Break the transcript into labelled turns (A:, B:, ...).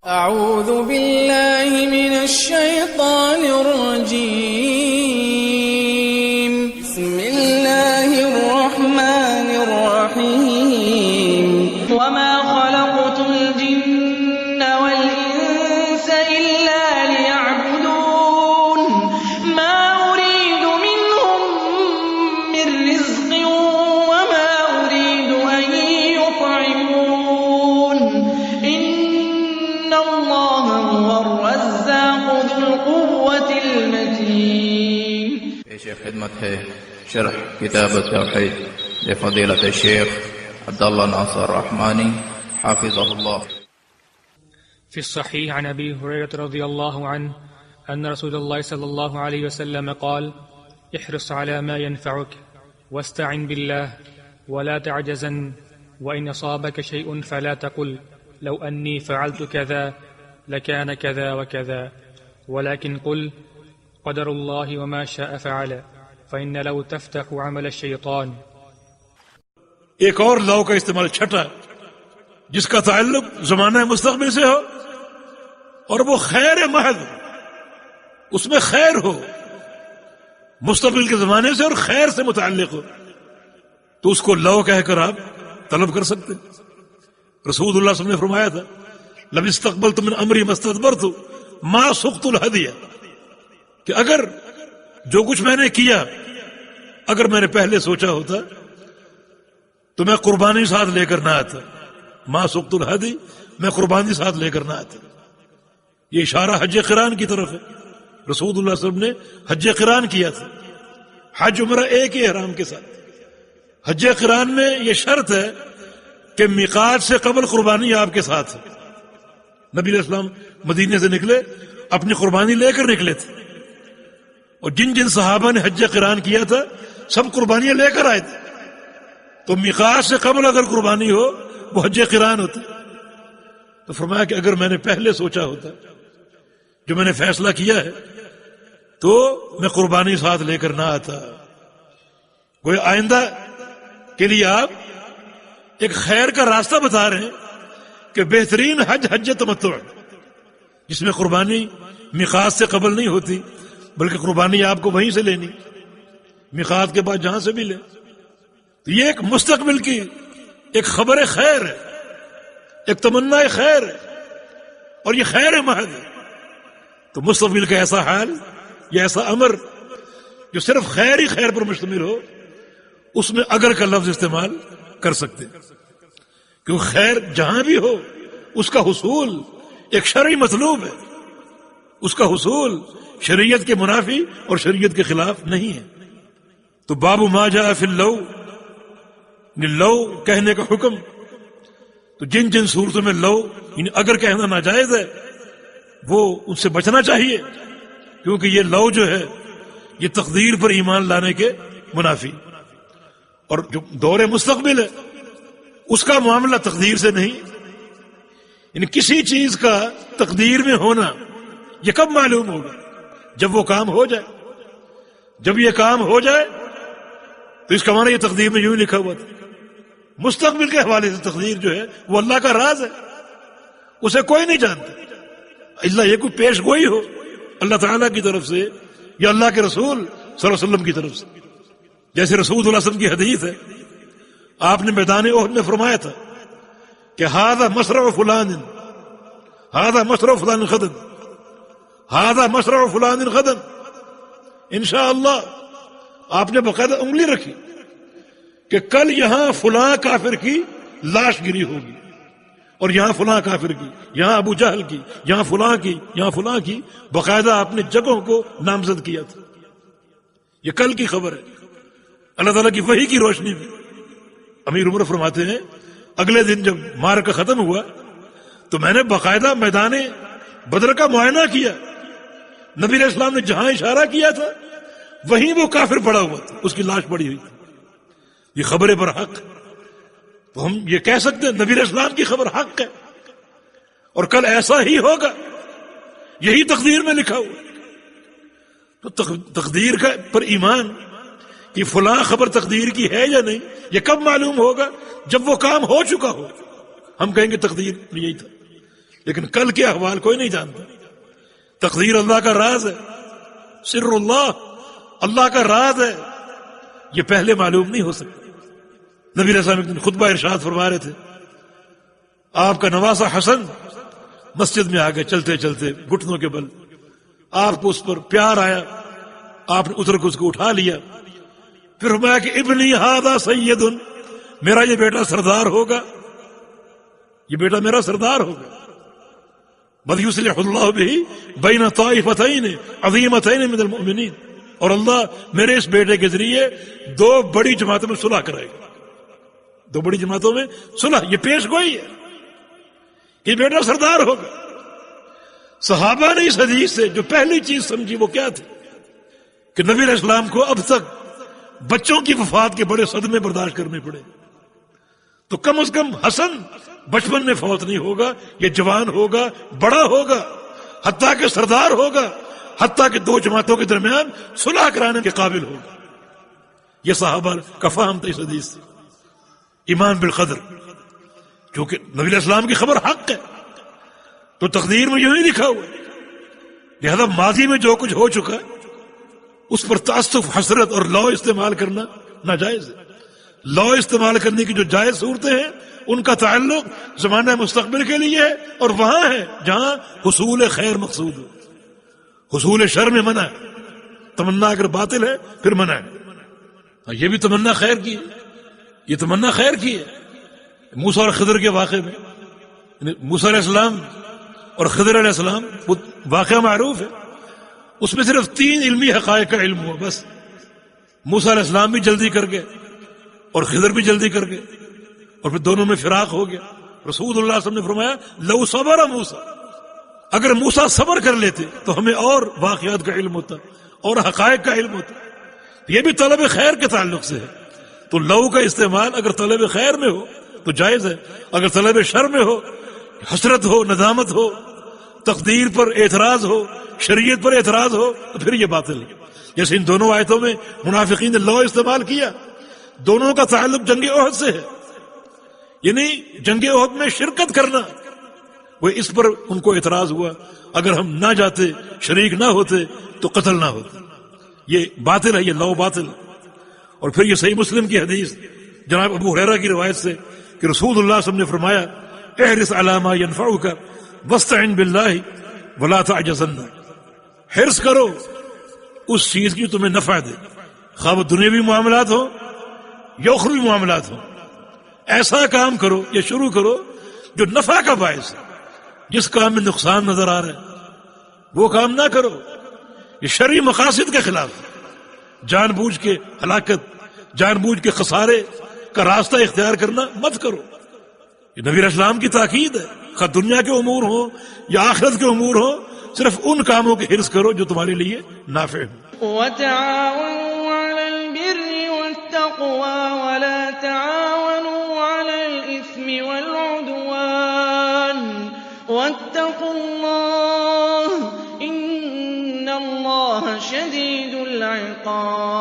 A: أعوذ بالله من الشيطان الرجيم. بسم الله الرحمن الرحيم. وما خلقت الجن والإنس إلا ليعبدون ما أريد منهم من رزق وما أريد أن يطعمون إن الله هو الرزاق ذو القوة المتين.
B: پیش خدمت ہے شرح کتاب التوحید لفضیلۃ الشیخ عبداللہ ناصر رحمانی حافظہ اللہ.
C: في الصحيح عن أبي هريرة رضي الله عنه أن رسول الله صلى الله عليه وسلم قال: احرص على ما ينفعك واستعن بالله ولا تعجزن وإن أصابك شيء فلا تقل لو أني فعلت كذا لكان كذا وكذا ولكن قل قدر الله وما شاء فعل فإن لو تفتح عمل الشيطان.
D: ایک اور لو کا استعمال چھٹا جس کا تعلق زمانہ مستقبل سے ہو اور وہ خیر محض اس میں خیر ہو، مستقبل کے زمانے سے اور خیر سے متعلق ہو تو اس کو لو کہہ کر آپ طلب کر سکتے. رسول اللہ صلی اللہ علیہ وسلم نے فرمایا تھا: لم استقبلت من امری ما استدبرت ما سقت الهدی، کہ اگر جو کچھ میں نے کیا اگر میں نے پہلے سوچا ہوتا تو میں قربانی ساتھ لے کر نہ آتا. ما سقت الهدی، میں قربانی ساتھ لے کر نہ آتا. یہ اشارہ حج قران کی طرف ہے. رسول اللہ صلی اللہ علیہ وسلم نے حج قران کیا تھا، حج عمرہ ایک ہی احرام کے ساتھ. حج قران میں یہ شرط ہے کہ میقات سے قبل قربانی آپ کے ساتھ ہے. نبی علیہ السلام مدینے سے نکلے، اپنی قربانی لے کر نکلے تھے، اور جن جن صحابہ نے حج قران کیا تھا سب قربانیاں لے کر آئے تھے. تو میقات سے قبل اگر قربانی ہو وہ حج قران ہوتا. تو فرمایا کہ اگر میں نے پہلے سوچا ہوتا، جو میں نے فیصلہ کیا ہے، تو میں قربانی ساتھ لے کر نہ آتا. کوئی آئندہ کے لیے آپ ایک خیر کا راستہ بتا رہے ہیں کہ بہترین حج حج تمتع، جس میں قربانی میقات سے قبل نہیں ہوتی بلکہ قربانی آپ کو وہیں سے لینی، میقات کے بعد جہاں سے بھی لیں. تو یہ ایک مستقبل کی ایک خبر خیر ہے، ایک تمنا خیر ہے، اور یہ خیر محض ہے. تو مستقبل کا ایسا حال یا ایسا امر جو صرف خیر ہی خیر پر مشتمل ہو، اس میں اگر کا لفظ استعمال کر سکتے، کیونکہ خیر جہاں بھی ہو اس کا حصول ایک شرعی مطلوب ہے. اس کا حصول شریعت کے منافی اور شریعت کے خلاف نہیں ہے. تو باب ما جاء فی اللو، لو کہنے کا حکم. تو جن جن صورتوں میں لو یعنی اگر کہنا ناجائز ہے وہ ان سے بچنا چاہیے، کیونکہ یہ لو جو ہے یہ تقدیر پر ایمان لانے کے منافی. اور جو دور مستقبل ہے اس کا معاملہ تقدیر سے نہیں. یعنی کسی چیز کا تقدیر میں ہونا یہ کب معلوم ہوگا؟ جب وہ کام ہو جائے. جب یہ کام ہو جائے تو اس کا معنی یہ تقدیر میں یوں ہی لکھا ہوا تھا. مستقبل کے حوالے سے تقدیر جو ہے وہ اللہ کا راز ہے، اسے کوئی نہیں جانتا الا یہ کوئی پیش گوئی ہو اللہ تعالیٰ کی طرف سے یا اللہ کے رسول صلی اللہ علیہ وسلم کی طرف سے. جیسے رسول اللہ علیہ وسلم کی حدیث ہے، آپ نے میدان احد میں فرمایا تھا کہ ھذا مصرع فلان، ھذا مصرع فلان غدا، ھذا مصرع فلان غدا. انشاءاللہ آپ نے باقاعدہ انگلی رکھی کہ کل یہاں فلاں کافر کی لاش گری ہوگی، اور یہاں فلاں کافر کی، یہاں ابو جہل کی، یہاں فلاں کی، یہاں فلاں کی. باقاعدہ آپ نے جگہوں کو نامزد کیا تھا. یہ کل کی خبر ہے اللہ تعالیٰ کی وحی کی روشنی میں. امیر عمر فرماتے ہیں اگلے دن جب معرکہ ختم ہوا تو میں نے باقاعدہ میدان بدر کا معائنہ کیا. نبی علیہ السلام نے جہاں اشارہ کیا تھا وہیں وہ کافر پڑا ہوا تھا، اس کی لاش پڑی ہوئی تھی. یہ خبر پر حق، تو ہم یہ کہہ سکتے ہیں نبی علیہ السلام کی خبر حق ہے، اور کل ایسا ہی ہوگا، یہی تقدیر میں لکھا ہوا. تو تقدیر کا پر ایمان کہ فلاں خبر تقدیر کی ہے یا نہیں یہ کب معلوم ہوگا؟ جب وہ کام ہو چکا ہو. ہم کہیں گے تقدیر یہی تھا، لیکن کل کے احوال کوئی نہیں جانتا. تقدیر اللہ کا راز ہے، سر اللہ، اللہ کا راز ہے، یہ پہلے معلوم نہیں ہو سکتا. نبی علیہ السلام ایک دن خطبہ ارشاد فرما رہے تھے، آپ کا نواسا حسن مسجد میں آ گئے چلتے چلتے گھٹنوں کے بل، آپ کو اس پر پیار آیا، آپ نے اتر کے اس کو اٹھا لیا، پھر فرمایا کہ ابنی ھذا سید، میرا یہ بیٹا سردار ہوگا، یہ بیٹا میرا سردار ہوگا. بل یصلح اللہ بہ بین طائفتین عظیمتین من المؤمنین، اور اللہ میرے اس بیٹے کے ذریعے دو بڑی جماعتوں میں صلح کرائے گا. دو بڑی جماعتوں میں صلح، یہ پیش گوئی ہے، یہ بیٹا سردار ہوگا. صحابہ نے اس حدیث سے جو پہلی چیز سمجھی وہ کیا تھی کہ نبی علیہ السلام کو اب تک بچوں کی وفات کے بڑے صدمے برداشت کرنے پڑے، تو کم از کم حسن بچپن میں فوت نہیں ہوگا، یہ جوان ہوگا، بڑا ہوگا، حتیٰ کہ سردار ہوگا، حتیٰ کہ دو جماعتوں کے درمیان صلح کرانے کے قابل ہوگا. یہ صحابہ کا فہم تھا اس حدیث سے. ایمان بالقدر، کیونکہ نبی علیہ السلام کی خبر حق ہے تو تقدیر میں یوں نہیں لکھا ہوا، لہذا ماضی میں جو کچھ ہو چکا اس پر تعصف، حسرت اور لو استعمال کرنا ناجائز ہے. لو استعمال کرنے کی جو جائز صورتیں ہیں ان کا تعلق زمانہ مستقبل کے لیے ہے، اور وہاں ہے جہاں حصول خیر مقصود ہو. حصول شر میں منع ہے، تمنا اگر باطل ہے پھر منع ہے. یہ بھی تمنا خیر کی ہے، یہ تمنا خیر کی ہے. موسیٰ اور خضر کے واقعے میں موسیٰ علیہ السلام اور خضر علیہ السلام وہ واقعہ معروف ہے، اس میں صرف 3 علمی حقائق کا علم ہوا بس. موسیٰ علیہ السلام بھی جلدی کر گئے اور خضر بھی جلدی کر گئے، اور پھر دونوں میں فراق ہو گیا. رسول اللہ صلی اللہ علیہ وسلم نے فرمایا لو صبر موسیٰ، اگر موسیٰ صبر کر لیتے تو ہمیں اور واقعات کا علم ہوتا اور حقائق کا علم ہوتا. یہ بھی طلب خیر کے تعلق سے ہے. تو لو کا استعمال اگر طلب خیر میں ہو تو جائز ہے، اگر طلب شر میں ہو، حسرت ہو، ندامت ہو، تقدیر پر اعتراض ہو، شریعت پر اعتراض ہو، تو پھر یہ باطل ہے. جیسے ان دونوں آیتوں میں منافقین نے لو استعمال کیا، دونوں کا تعلق جنگ احد سے ہے، یعنی جنگ احد میں شرکت کرنا. وہ اس پر ان کو اعتراض ہوا، اگر ہم نہ جاتے، شریک نہ ہوتے تو قتل نہ ہوتا. یہ باطل ہے، یہ لو باطل ہے. اور پھر یہ صحیح مسلم کی حدیث جناب ابو ہریرہ کی روایت سے کہ رسول اللہ صلی اللہ علیہ وسلم نے فرمایا احرص علی ما ینفعک واستعن باللہ ولا تعجزن، حرص کرو اس چیز کی تمہیں نفع دے، خواہ وہ دنیاوی معاملات ہو یا اخروی معاملات ہو. ایسا کام کرو یا شروع کرو جو نفع کا باعث ہے. جس کام میں نقصان نظر آ رہا ہے وہ کام نہ کرو، یہ شرعی مقاصد کے خلاف ہے. جان بوجھ کے ہلاکت، جان بوجھ کے خسارے کا راستہ اختیار کرنا مت کرو. یہ نبی علیہ السلام کی تاکید ہے، خواہ دنیا کے امور ہو یا آخرت کے امور ہو، صرف ان کاموں کی حرص کرو جو تمہارے لیے نافع ہو.
A: وتعاونوا على البر والتقوى ولا تعاونوا على الإثم والعدوان واتقوا الله إن الله شديد العقاب.